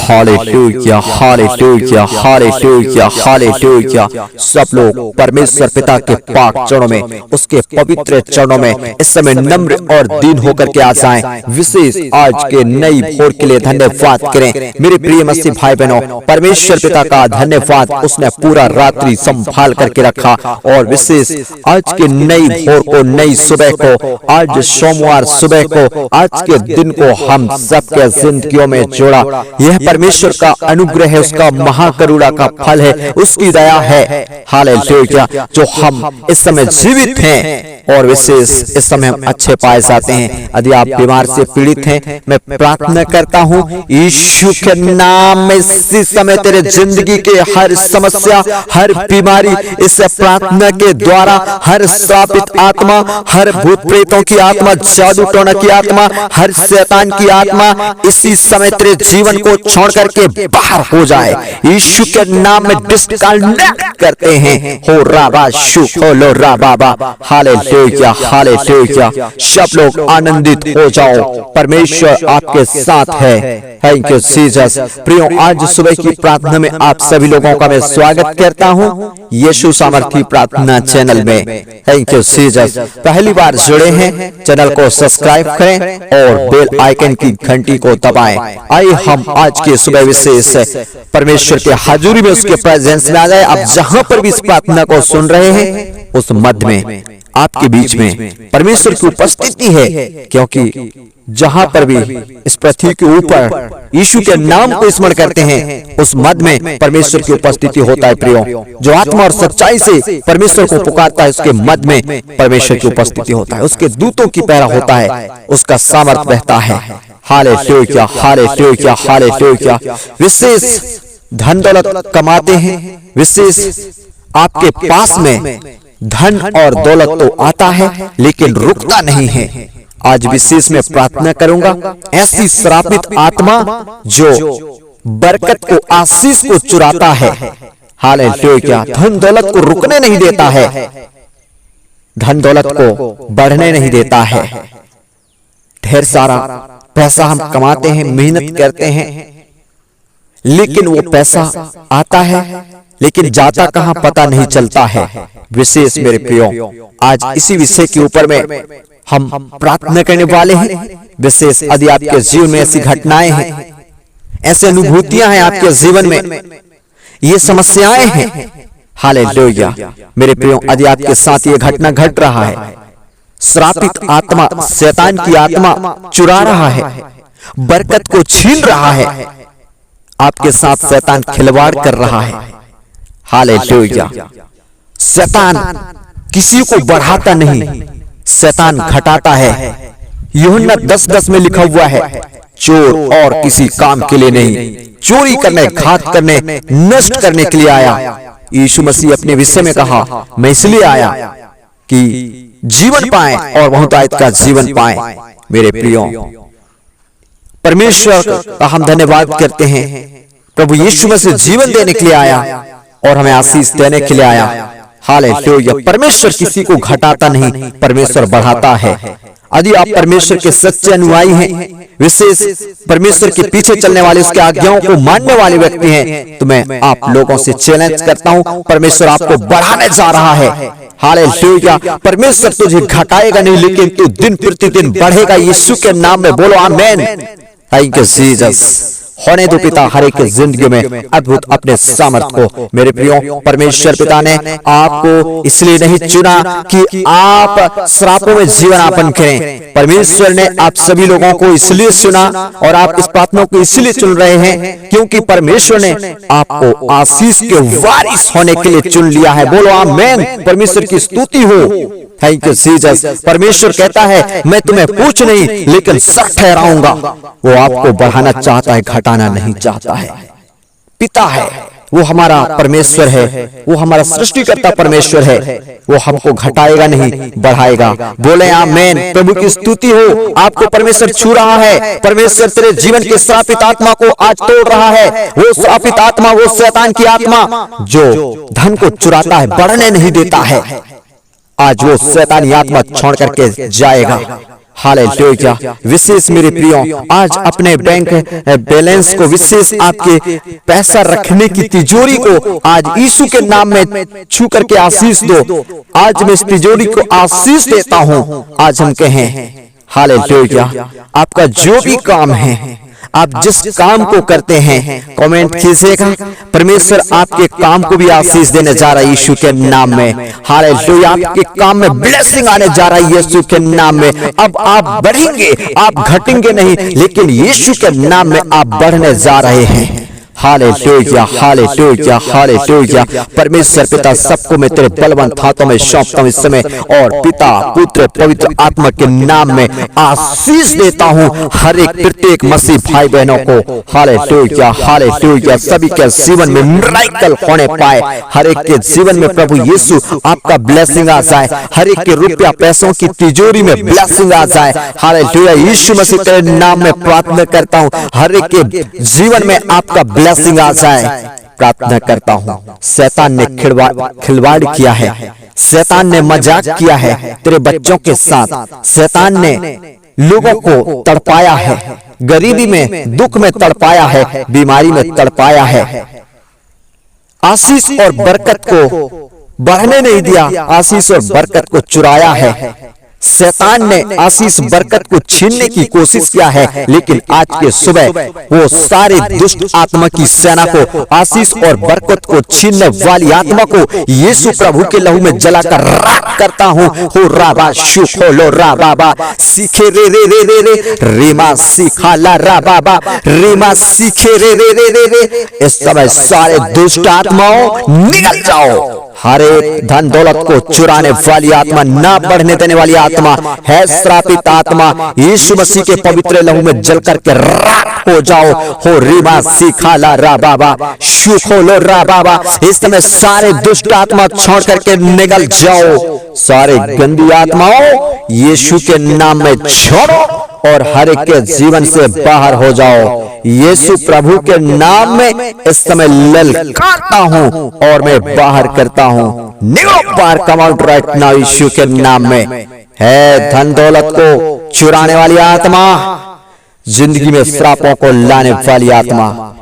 Hallelujah hallelujah hallelujah hallelujah. सब लोग परमेश्वर पिता के पाक चरणों में, उसके पवित्र चरणों में इस समय नम्र और दीन होकर के आ जाएं। विशेष आज के नई भोर के लिए धन्यवाद करें मेरे प्रिय मसीह भाई बहनों। परमेश्वर पिता का धन्यवाद, उसने पूरा रात्रि संभाल करके रखा। और विशेष आज के नई भोर को, नई सुबह को, आज सोमवार सुबह को, आज के दिन को हम सबके जिंदगियों में जोड़ा। यह परमेश्वर का अनुग्रह है, उसका महाकरुणा का फल है, उसकी दया है। हालेलुया। जो हम इस समय जीवित हैं और विशेष इस समय हम अच्छे पाए जाते हैं। यदि आप बीमार से पीड़ित हैं, मैं प्रार्थना करता हूँ यीशु के नाम में इसी समय तेरे जिंदगी के हर समस्या, हर बीमारी, इस प्रार्थना के द्वारा हर श्रापित आत्मा, हर भूत प्रेतों की आत्मा, जादू टोना की आत्मा, हर शैतान की आत्मा इसी समय तेरे जीवन को छोड़ करके बाहर हो जाए। यीशु के नाम में डिस्कनेक्ट करते हैं। हो राबा शु हो लो राबा। Hallelujah hallelujah. सब लोग आनंदित हो जाओ, परमेश्वर आपके साथ है। Thank you Jesus. प्रियो, आज सुबह की प्रार्थना में आप सभी लोगों का मैं स्वागत करता हूँ यीशु सामर्थी प्रार्थना चैनल में। Thank you Jesus. पहली बार जुड़े हैं, चैनल को सब्सक्राइब करें और बेल आइकन की घंटी को दबाएं। आइए हम आज के सुबह विशेष परमेश्वर के हाजुरी में, उसके प्रेजेंस में आ जाए। आप जहां पर भी इस प्रार्थना को सुन रहे हैं, उस मध्य में, आपके बीच में परमेश्वर की उपस्थिति है, क्योंकि जहां पर भी इस पृथ्वी के ऊपर यीशु के नाम को स्मरण करते हैं, उस मध्य में परमेश्वर की उपस्थिति होता है। प्रियो, जो आत्मा और सच्चाई से परमेश्वर को पुकारता है, उसके मध्य में परमेश्वर की उपस्थिति होता है, उसके दूतों की पहरा होता है, उसका सामर्थ बहता है। Hallelujah hallelujah hallelujah. विशेष धन दौलत कमाते हैं, विशेष आपके पास में धन और दौलत तो आता है लेकिन रुकता नहीं है। आज विशेष में प्रार्थना करूंगा ऐसी श्रापित आत्मा जो बरकत को, आशीष को चुराता है। हालेलुया। धन दौलत को रुकने नहीं देता है, धन दौलत को बढ़ने नहीं देता है। ढेर सारा पैसा हम कमाते हैं, मेहनत करते हैं, लेकिन वो पैसा आता है लेकिन जाता कहां पता नहीं चलता है। विशेष मेरे प्रियो, आज इसी विषय के ऊपर में हम प्रार्थना करने वाले हैं। विशेष यदि आपके जीवन में ऐसी घटनाएं हैं, ऐसी अनुभूतियां हैं आपके जीवन में, ये समस्याएं हैं, हालेलुया मेरे प्रियो, यदि आपके साथ ये घटना घट रहा है, श्रापित आत्मा, शैतान की आत्मा चुरा रहा है, बरकत को छीन रहा है, आपके साथ शैतान खिलवाड़ कर रहा है। हालेलुया। शैतान किसी को बढ़ाता नहीं, शैतान घटाता है। यूहन्ना 10:10 में लिखा हुआ है, चोर और किसी काम के लिए नहीं, चोरी करने, घात करने, नष्ट करने के लिए आया। यीशु मसीह अपने विषय में कहा, मैं इसलिए आया कि जीवन पाए और बहुतायत का जीवन पाए। मेरे प्रियो, परमेश्वर का हम धन्यवाद करते हैं। प्रभु यीशु मसीह जीवन देने के लिए आया और हमें आशीष देने के लिए आया। हालेलुया। परमेश्वर किसी को घटाता नहीं, परमेश्वर बढ़ाता है। यदि आप परमेश्वर के सच्चे अनुयायी हैं, विशेष परमेश्वर के पीछे चलने वाले, उसके आज्ञाओं को मानने वाले व्यक्ति हैं, तो मैं आप लोगों से चैलेंज करता हूं, परमेश्वर आपको बढ़ाने जा रहा है। हालेलुया। परमेश्वर तुझे घटाएगा नहीं, लेकिन तू दिन प्रतिदिन बढ़ेगा। यीशु के नाम में बोलो आमीन। Thank you Jesus. होने दो पिता हर एक जिंदगी में अद्भुत अपने सामर्थ को। मेरे प्रियो, परमेश्वर पिता ने आपको इसलिए नहीं चुना कि आप श्रापों में जीवन यापन करें। परमेश्वर ने आप सभी लोगों को इसलिए चुना और आप इस प्रार्थना को इसलिए चुन रहे हैं क्योंकि परमेश्वर ने आपको आशीष के वारिस होने के लिए चुन लिया है। बोलो आमीन। परमेश्वर की स्तुति हो। Thank you Jesus. परमेश्वर कहता है, मैं तुम्हें कुछ नहीं लेकिन सब ठहराऊंगा। वो आपको बढ़ाना चाहता है, घटाना नहीं चाहता है। पिता है, वो हमारा परमेश्वर है, वो हमारा सृष्टिकर्ता परमेश्वर है। वो हमको घटाएगा नहीं, बढ़ाएगा। बोले आमीन। प्रभु की स्तुति हो। आपको परमेश्वर छू रहा है। परमेश्वर तेरे जीवन के श्रापित आत्मा को आज तोड़ रहा है। वो श्रापित आत्मा, वो शैतान की आत्मा जो धन को चुराता है, बढ़ने नहीं देता है, आज वो शैतानी आत्मा छोड़ करके जाएगा। हालेलुया। विशेष मेरे प्रियो, आज अपने बैंक बैलेंस को, विशेष आपके पैसा रखने की तिजोरी को आज यीशु के नाम में छू करके आशीष दो। आज मैं इस तिजोरी को आशीष देता हूं। आज हम कहें हालेलुया। आपका जो भी काम है, आप जिस काम को करते हैं, कमेंट कीजिएगा। परमेश्वर आपके काम को भी आशीष देने जा रहा है यीशु के नाम में। हालेलुया। आपके काम में ब्लेसिंग आने जा रहा है यीशु के नाम में। अब आप बढ़ेंगे, आप घटेंगे नहीं, लेकिन यीशु के नाम में आप बढ़ने जा रहे हैं। Hallelujah, hallelujah, hallelujah. परमेश्वर पिता, सबको मैं तेरे बलवंत हाथों में सौंपता हूं इस समय, और पिता, पुत्र, पवित्र आत्मा के नाम में आशीष देता हूं हर एक प्रत्येक मसीह भाई बहनों को। Hallelujah, hallelujah. सभी के जीवन में मिरेकल होने पाए, हर एक के जीवन में प्रभु यीशु आपका ब्लेसिंग आ जाए, हर एक के रुपया पैसों की तिजोरी में ब्लेसिंग आ जाए। हालेलुया। यीशु मसीह तेरे नाम में प्रार्थना करता हूं, हर एक के जीवन में आपका ब्लेसिंग आ जाए। प्रार्थना करता हूं। शैतान ने खिलवाड़ किया है, शैतान ने मजाक किया है तेरे बच्चों के साथ, शैतान ने लोगों को तड़पाया है, गरीबी में, दुख में तड़पाया है, बीमारी में तड़पाया है, आशीष और बरकत को बढ़ने नहीं दिया, आशीष और बरकत को चुराया है। शैतान ने आशीष बरकत को छीनने की कोशिश किया है, लेकिन आज के सुबह वो सारे दुष्ट आत्मा की सेना को, आशीष और बरकत को छीनने वाली आत्मा को यीशु प्रभु के लहू में जलाकर राख करता हूँ। हो राबा शुखोलो राबा सीखे रे रे रे रे रे रीमा सीखाला राबा रीमा सीखे रे रे रे रे रे। इस समय सारे दुष्ट आत्माओं निकल जाओ। हर एक धन दौलत को चुराने वाली आत्मा, ना बढ़ने देने वाली आत्मा है श्रापित आत्मा, यीशु मसीह के पवित्र लहू में जल करके राख हो जाओ। हो रीमा सीखाला राबा शुखोलो राबा। इस समय सारे दुष्ट आत्मा छोड़ करके निकल जाओ। सारे गंदी आत्माओं यीशु के नाम में छोड़ो और हर एक के जीवन से बाहर हो जाओ। यीशु प्रभु के नाम में इस समय ललकारता हूं और मैं बाहर करता हूं। निगो बाहर, कम आउट राइट नाउ यीशु के नाम में। है धन दौलत को चुराने वाली आत्मा, जिंदगी में श्रापों को लाने वाली आत्मा,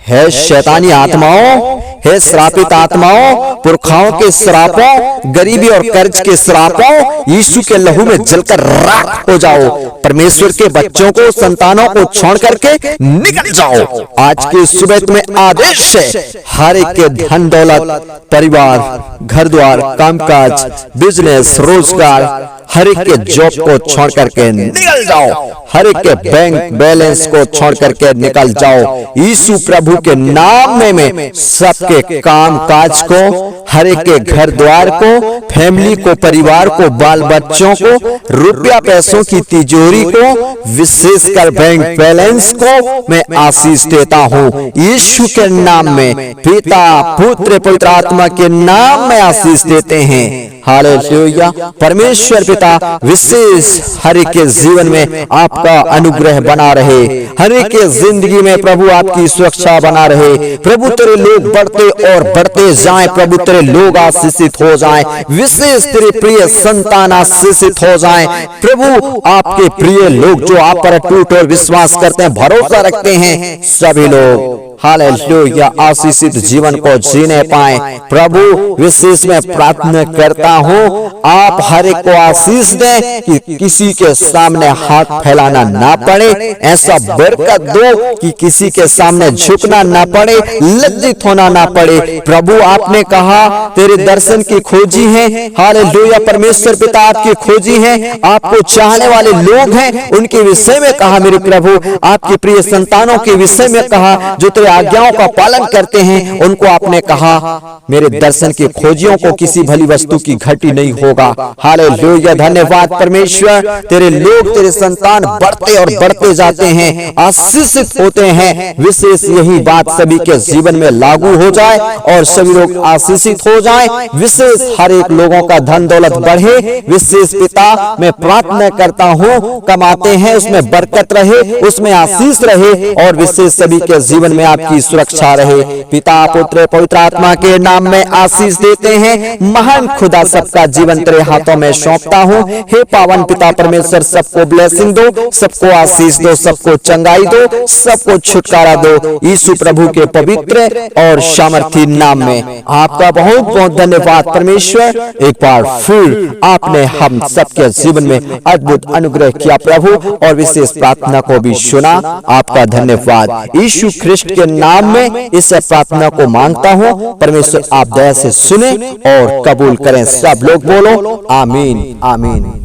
है शैतानी आत्माओं, है श्रापित आत्माओं, पुरखाओं के श्रापों, गरीबी और कर्ज के श्रापों, यीशु के लहू में जलकर राख हो जाओ। परमेश्वर के बच्चों को, संतानों को छोड़ करके निकल जाओ। आज के सुबह तुम्हें आदेश है, हर एक के धन दौलत, परिवार, घर द्वार, कामकाज, बिजनेस, रोजगार, हर एक के जॉब को छोड़ करके निकल जाओ। हर एक के बैंक बैलेंस को छोड़ करके निकल जाओ। यीशु प्रभु के नाम में सबके काम काज को, हर एक के घर द्वार को, फैमिली को, परिवार को, बाल बच्चों को, रुपया पैसों की तिजोरी को, विशेषकर बैंक बैलेंस को मैं आशीष देता हूँ यीशु के नाम में। पिता, पुत्र, पवित्र आत्मा के नाम में आशीष देते हैं। हालेलुया। परमेश्वर पिता विशेष हर एक के जीवन में आपका अनुग्रह बना रहे, हर एक के जिंदगी में प्रभु आपकी सुरक्षा बना रहे। प्रभु तेरे लोग बढ़ते और बढ़ते जाएं, प्रभु तेरे लोग आशीषित हो जाएं, विशेष तेरे प्रिय संतान आशीषित हो जाएं। प्रभु आपके प्रिय लोग जो आप पर टूट और विश्वास करते हैं, भरोसा रखते हैं, सभी लोग हालेलुया आशीषित जीवन को जीने पाए। प्रभु विशेष में प्रार्थना करता हूँ, आप हर एक को आशीष दें कि किसी के सामने हाथ फैलाना ना पड़े, ऐसा बरकत दो कि किसी के सामने झुकना ना पड़े, लज्जित होना ना पड़े। प्रभु आपने कहा तेरे दर्शन की खोजी है। हालेलुया। परमेश्वर पिता आपकी खोजी है, आपको चाहने वाले लोग हैं, उनके विषय में कहा मेरे प्रभु, आपके प्रिय संतानों के विषय में कहा जो तेरे आज्ञाओं का पालन करते हैं, उनको आपने कहा मेरे दर्शन की खोजियों को किसी भली वस्तु की घटी नहीं होगा। हालेलुया। धन्यवाद परमेश्वर, तेरे लोग, तेरे संतान बढ़ते और बढ़ते जाते हैं, आशीषित होते हैं। विशेष यही बात सभी के जीवन में लागू हो जाए और सभी लोग आशीषित हो जाएं। विशेष हर एक लोगों का धन दौलत बढ़े। विशेष पिता मैं प्रार्थना करता हूँ, कमाते हैं उसमें बरकत रहे, उसमें आशीष रहे और विशेष सभी के जीवन में आपकी सुरक्षा रहे। पिता पुत्र पवित्र आत्मा के नाम में आशीष देते हैं। महान खुदा सबका जीवन तेरे हाथों में सौंपता हूँ। हे पावन पिता परमेश्वर, सबको ब्लेसिंग दो, सबको आशीष दो, सबको चंगाई दो, सबको छुटकारा दो, यीशु प्रभु के पवित्र और सामर्थी नाम में। आपका बहुत बहुत धन्यवाद परमेश्वर। एक बार फिर आपने हम सबके जीवन में अद्भुत अनुग्रह किया प्रभु, और विशेष प्रार्थना को भी सुना। आपका धन्यवाद। यीशु ख्रिस्ट के नाम में इस प्रार्थना को मांगता हूँ। परमेश्वर आप दया से सुने और कबूल करें। सब लोग बोलो आमीन आमीन।